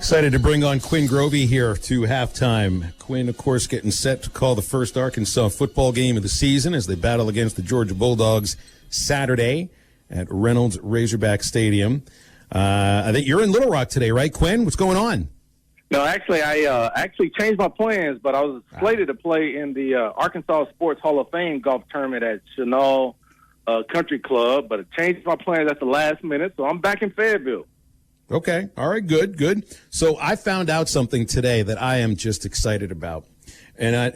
Excited to bring on Quinn Grovey here to halftime. Quinn, of course, getting set to call the first Arkansas football game of the season as they battle against the Georgia Bulldogs Saturday at Reynolds Razorback Stadium. I think you're in Little Rock today, right, Quinn? What's going on? No, actually, I changed my plans, but I was slated to play in the Arkansas Sports Hall of Fame golf tournament at Chenal Country Club, but I changed my plans at the last minute, so I'm back in Fayetteville. Okay. All right. Good. So I found out something today that I am just excited about. And I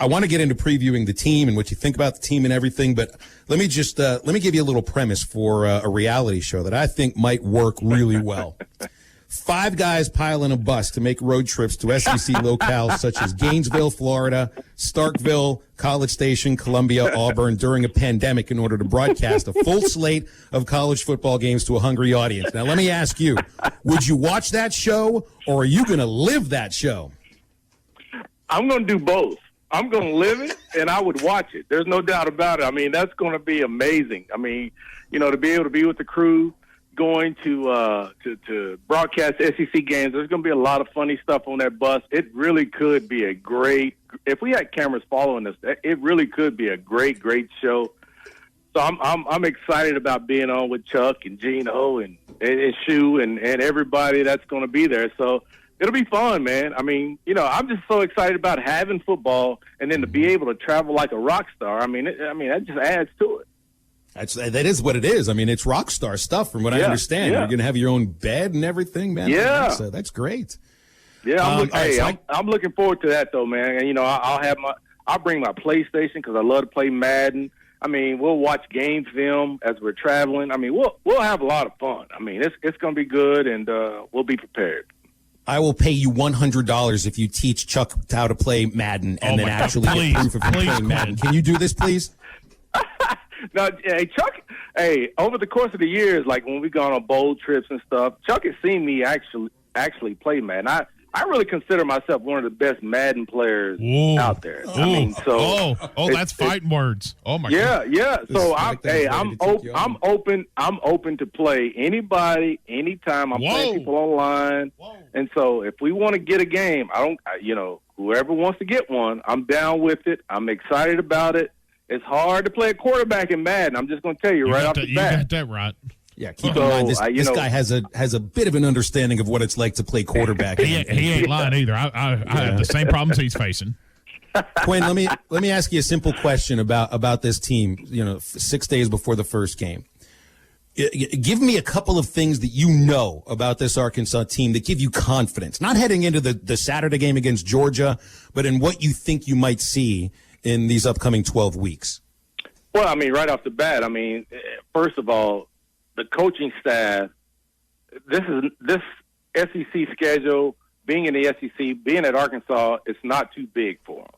want to get into previewing the team and what you think about the team and everything. But let me give you a little premise for a reality show that I think might work really well. 5 guys pile in a bus to make road trips to SEC locales such as Gainesville, Florida, Starkville, College Station, Columbia, Auburn during a pandemic in order to broadcast a full slate of college football games to a hungry audience. Now, let me ask you, would you watch that show or are you going to live that show? I'm going to do both. I'm going to live it, and I would watch it. There's no doubt about it. I mean, that's going to be amazing. I mean, to be able to be with the crew, going to broadcast SEC games. There's going to be a lot of funny stuff on that bus. It really could be a great – if we had cameras following us, it really could be a great show. So I'm excited about being on with Chuck and Gino and Shu and everybody that's going to be there. So it'll be fun, man. I mean, I'm just so excited about having football and then to be able to travel like a rock star. I mean, that just adds to it. That is what it is. I mean, it's rock star stuff from what I understand. Yeah. You're going to have your own bed and everything, man. Yeah. That's great. Yeah, I'm looking forward to that, though, man. And, I'll bring my PlayStation because I love to play Madden. I mean, we'll watch game film as we're traveling. I mean, we'll have a lot of fun. I mean, it's going to be good, and we'll be prepared. I will pay you $100 if you teach Chuck how to play Madden and then actually get proof of him playing Madden. Can you do this, please? No, hey, Chuck, over the course of the years, like when we've gone on bowl trips and stuff, Chuck has seen me actually play Madden. I really consider myself one of the best Madden players out there. I mean, that's fighting words. Oh my God. Yeah. So I'm open to play anybody, anytime. I'm playing people online. And so if we want to get a game, whoever wants to get one, I'm down with it. I'm excited about it. It's hard to play a quarterback in Madden. I'm just going to tell you right off the bat. You got that right. Yeah, keep in mind this guy has a bit of an understanding of what it's like to play quarterback. he ain't lying either. I have the same problems he's facing. Quinn, let me ask you a simple question about this team. 6 days before the first game, give me a couple of things that you know about this Arkansas team that give you confidence. Not heading into the Saturday game against Georgia, but in what you think you might see in these upcoming 12 weeks. Well, I mean, right off the bat, first of all, the coaching staff, this SEC schedule, being in the SEC, being at Arkansas, it's not too big for them.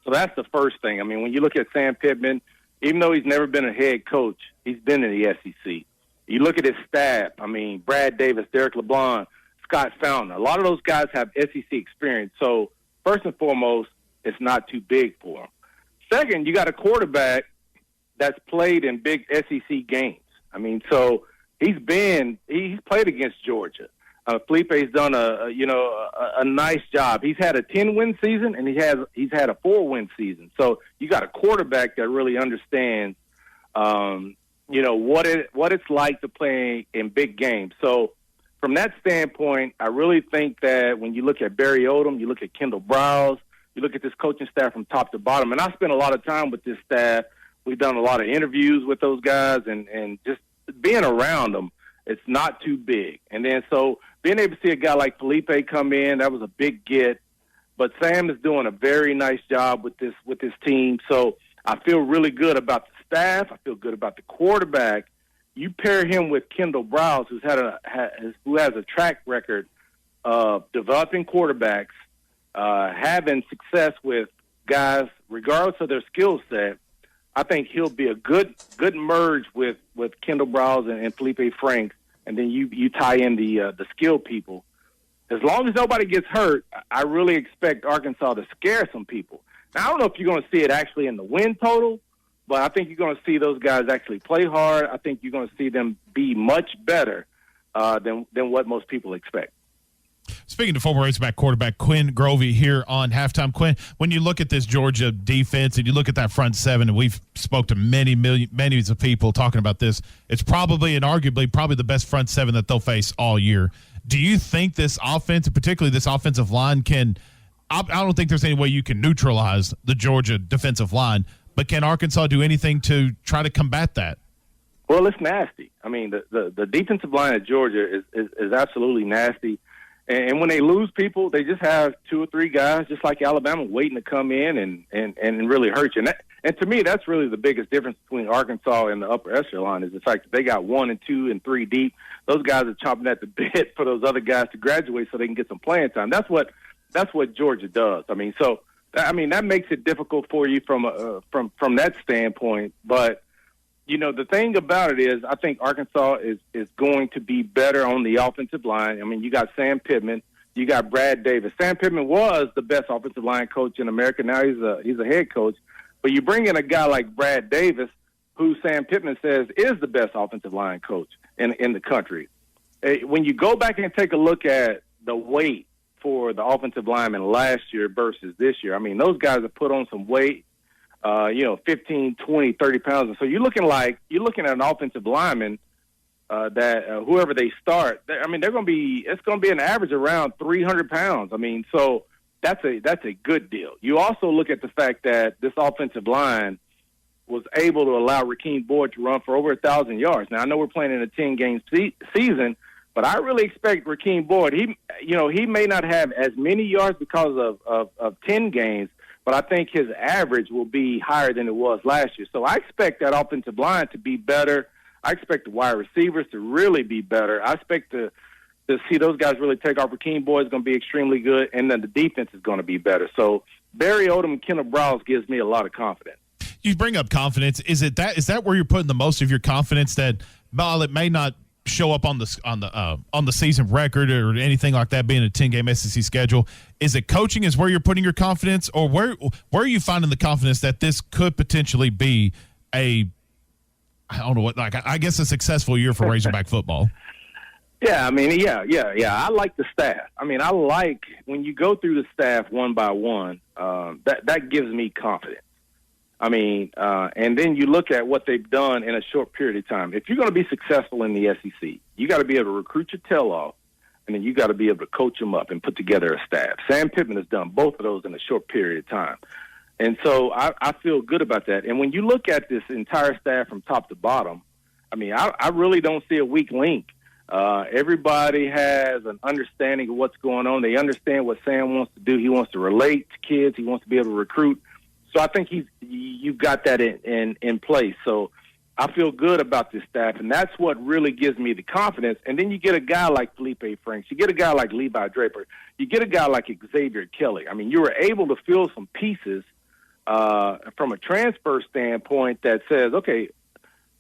So that's the first thing. I mean, when you look at Sam Pittman, even though he's never been a head coach, he's been in the SEC. You look at his staff, Brad Davis, Derek LeBlanc, Scott Fountain, a lot of those guys have SEC experience. So first and foremost, it's not too big for them. Second, you got a quarterback that's played in big SEC games. So he's played against Georgia. Felipe's done a nice job. He's had a 10-win season and he's had a 4-win season. So you got a quarterback that really understands, what it's like to play in big games. So from that standpoint, I really think that when you look at Barry Odom, you look at Kendall Browse, you look at this coaching staff from top to bottom, and I spent a lot of time with this staff. We've done a lot of interviews with those guys, and just being around them, it's not too big. And then so being able to see a guy like Felipe come in, that was a big get. But Sam is doing a very nice job with this team. So I feel really good about the staff. I feel good about the quarterback. You pair him with Kendall Browse, who has a track record of developing quarterbacks, having success with guys, regardless of their skill set. I think he'll be a good merge with Kendall Browse and Felipe Franks, and then you tie in the skill people. As long as nobody gets hurt, I really expect Arkansas to scare some people. Now, I don't know if you're going to see it actually in the win total, but I think you're going to see those guys actually play hard. I think you're going to see them be much better than what most people expect. Speaking Speaking to former Razorback quarterback Quinn Grovey here on Halftime. Quinn, when you look at this Georgia defense and you look at that front seven, and we've spoke to many of people talking about this, it's probably and arguably probably the best front seven that they'll face all year. Do you think this offense, particularly this offensive line, can – I don't think there's any way you can neutralize the Georgia defensive line, but can Arkansas do anything to try to combat that? Well, it's nasty. I mean, the defensive line at Georgia is absolutely nasty. And when they lose people, they just have 2 or 3 guys, just like Alabama, waiting to come in and really hurt you. And to me, that's really the biggest difference between Arkansas and the upper echelon is the fact that they got 1 and 2 and 3 deep. Those guys are chomping at the bit for those other guys to graduate so they can get some playing time. That's what Georgia does. I mean, that makes it difficult for you from that standpoint. But the thing about it is I think Arkansas is going to be better on the offensive line. I mean, you got Sam Pittman, you got Brad Davis. Sam Pittman was the best offensive line coach in America. Now he's a head coach. But you bring in a guy like Brad Davis, who Sam Pittman says is the best offensive line coach in the country. When you go back and take a look at the weight for the offensive linemen last year versus this year, I mean, those guys have put on some weight. 15, 20, 30 pounds. And so you're looking at an offensive lineman that whoever they start, it's going to be an average around 300 pounds. I mean, so that's a good deal. You also look at the fact that this offensive line was able to allow Rakeem Boyd to run for over 1,000 yards. Now, I know we're playing in a 10-game season, but I really expect Rakeem Boyd, he may not have as many yards because of 10 games, but I think his average will be higher than it was last year. So I expect that offensive line to be better. I expect the wide receivers to really be better. I expect to see those guys really take off. Rakeem Boyd is going to be extremely good, and then the defense is going to be better. So Barry Odom and Kendall Browse gives me a lot of confidence. You bring up confidence. Is that where you're putting the most of your confidence that while it may not show up on the season record or anything like that, being a 10-game SEC schedule, is it coaching is where you're putting your confidence, or where are you finding the confidence that this could potentially be I guess a successful year for Razorback football? Yeah, I mean, yeah. I like the staff. I mean, I like when you go through the staff one by one, that gives me confidence. I mean, and then you look at what they've done in a short period of time. If you're going to be successful in the SEC, you got to be able to recruit your tail off, and then you got to be able to coach them up and put together a staff. Sam Pittman has done both of those in a short period of time. And so I feel good about that. And when you look at this entire staff from top to bottom, I mean, I really don't see a weak link. Everybody has an understanding of what's going on. They understand what Sam wants to do. He wants to relate to kids. He wants to be able to recruit. So I think you've got that in place. So I feel good about this staff, and that's what really gives me the confidence. And then you get a guy like Felipe Franks. You get a guy like Levi Draper. You get a guy like Xavier Kelly. I mean, you were able to fill some pieces from a transfer standpoint that says, okay,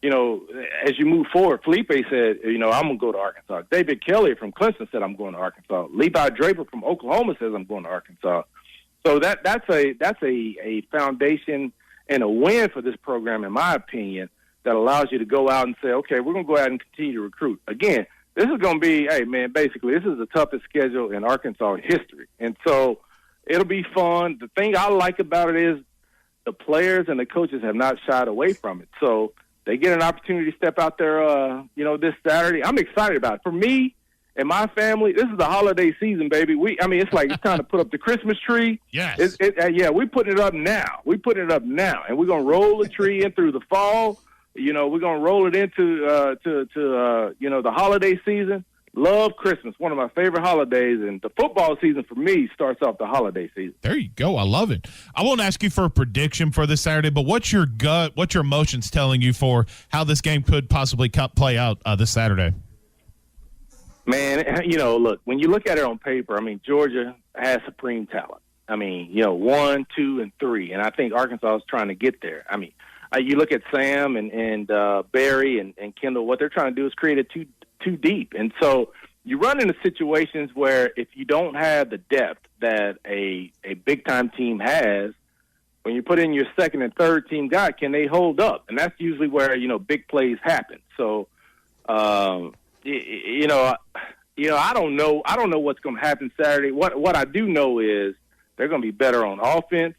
as you move forward, Felipe said, I'm going to go to Arkansas. David Kelly from Clemson said, I'm going to Arkansas. Levi Draper from Oklahoma says, I'm going to Arkansas. So that's a foundation and a win for this program, in my opinion, that allows you to go out and say, okay, we're going to go out and continue to recruit. Again, this is going to be, basically this is the toughest schedule in Arkansas history. And so it'll be fun. The thing I like about it is the players and the coaches have not shied away from it. So they get an opportunity to step out there, this Saturday. I'm excited about it. For me, and my family, this is the holiday season, baby. It's like it's time to put up the Christmas tree. Yes. We're putting it up now. And we're going to roll the tree in through the fall. We're going to roll it into the holiday season. Love Christmas, one of my favorite holidays, and the football season for me starts off the holiday season. There you go. I love it. I won't ask you for a prediction for this Saturday, but what's your emotions telling you for how this game could possibly play out this Saturday? Man, look, when you look at it on paper, Georgia has supreme talent. 1, 2, and 3, and I think Arkansas is trying to get there. You look at Sam and Barry and Kendall, what they're trying to do is create a too deep. And so you run into situations where if you don't have the depth that a big-time team has, when you put in your second and third team guy, can they hold up? And that's usually where, big plays happen. So, I don't know. I don't know what's going to happen Saturday. What I do know is they're going to be better on offense.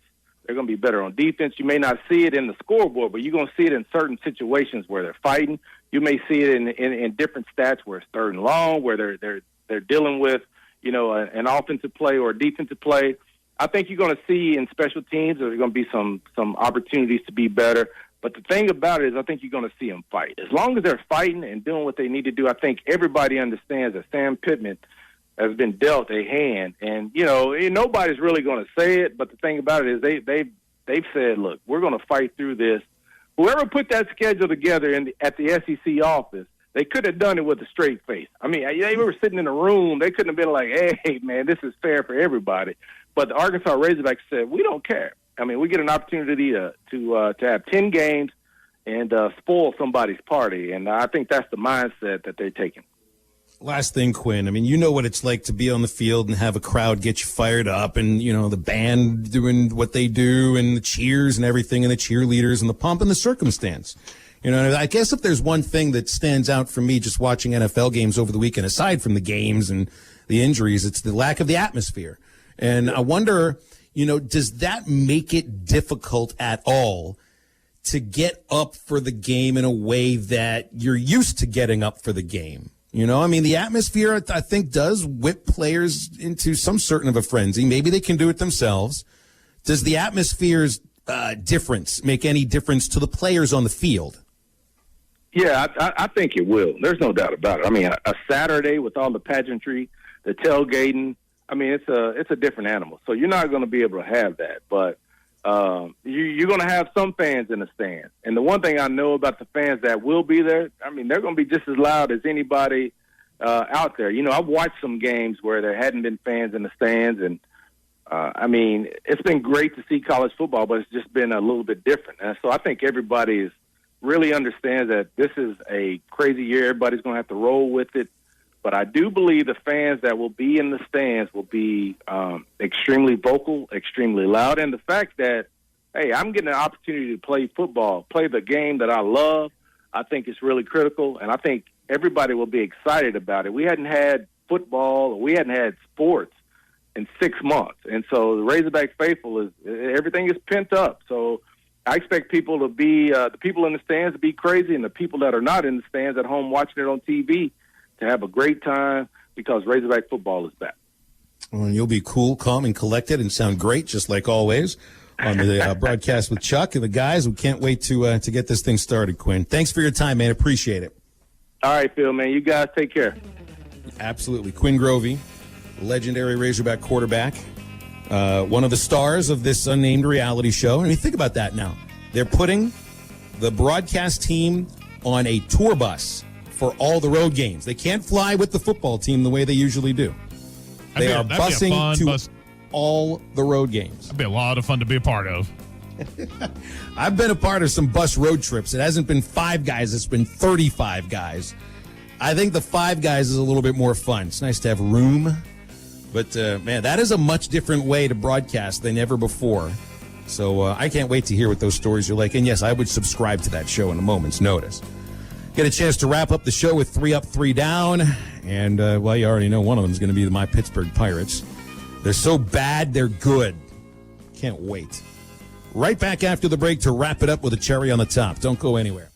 They're going to be better on defense. You may not see it in the scoreboard, but you're going to see it in certain situations where they're fighting. You may see it in different stats where it's 3rd and long, where they're dealing with, an offensive play or a defensive play. I think you're going to see in special teams there's going to be some opportunities to be better. But the thing about it is I think you're going to see them fight. As long as they're fighting and doing what they need to do, I think everybody understands that Sam Pittman has been dealt a hand. And, nobody's really going to say it, but the thing about it is they've said, look, we're going to fight through this. Whoever put that schedule together at the SEC office, they could have done it with a straight face. I mean, they were sitting in a room. They couldn't have been like, hey, man, this is fair for everybody. But the Arkansas Razorbacks said, we don't care. I mean, we get an opportunity to have 10 games and spoil somebody's party. And I think that's the mindset that they're taking. Last thing, Quinn. I mean, you know what it's like to be on the field and have a crowd get you fired up and, the band doing what they do and the cheers and everything and the cheerleaders and the pomp and the circumstance. I guess if there's one thing that stands out for me just watching NFL games over the weekend, aside from the games and the injuries, it's the lack of the atmosphere. And I wonder, does that make it difficult at all to get up for the game in a way that you're used to getting up for the game? The atmosphere, I think, does whip players into some certain of a frenzy. Maybe they can do it themselves. Does the atmosphere's difference make any difference to the players on the field? Yeah, I think it will. There's no doubt about it. I mean, a Saturday with all the pageantry, the tailgating, I mean, it's a different animal. So you're not going to be able to have that. But you're going to have some fans in the stands. And the one thing I know about the fans that will be there, I mean, they're going to be just as loud as anybody out there. I've watched some games where there hadn't been fans in the stands. And, it's been great to see college football, but it's just been a little bit different. And so I think everybody really understands that this is a crazy year. Everybody's going to have to roll with it. But I do believe the fans that will be in the stands will be extremely vocal, extremely loud. And the fact that, hey, I'm getting an opportunity to play football, play the game that I love, I think is really critical. And I think everybody will be excited about it. We hadn't had football, or we hadn't had sports in 6 months. And so the Razorback faithful everything is pent up. So I expect people to be, the people in the stands to be crazy, and the people that are not in the stands at home watching it on TV to have a great time because Razorback football is back. Well, you'll be cool, calm, and collected and sound great, just like always, on the broadcast with Chuck and the guys. We can't wait to get this thing started, Quinn. Thanks for your time, man. Appreciate it. All right, Phil, man. You guys take care. Absolutely. Quinn Grovey, legendary Razorback quarterback, one of the stars of this unnamed reality show. I mean, think about that now. They're putting the broadcast team on a tour bus for all the road games. They can't fly with the football team the way they usually do. They are busing to all the road games. That'd be a lot of fun to be a part of. I've been a part of some bus road trips. It hasn't been 5 guys. It's been 35 guys. I think the 5 guys is a little bit more fun. It's nice to have room. But, man, that is a much different way to broadcast than ever before. So I can't wait to hear what those stories are like. And, yes, I would subscribe to that show in a moment's notice. Get a chance to wrap up the show with 3 Up, 3 Down. And, well, you already know one of them is going to be my Pittsburgh Pirates. They're so bad, they're good. Can't wait. Right back after the break to wrap it up with a cherry on the top. Don't go anywhere.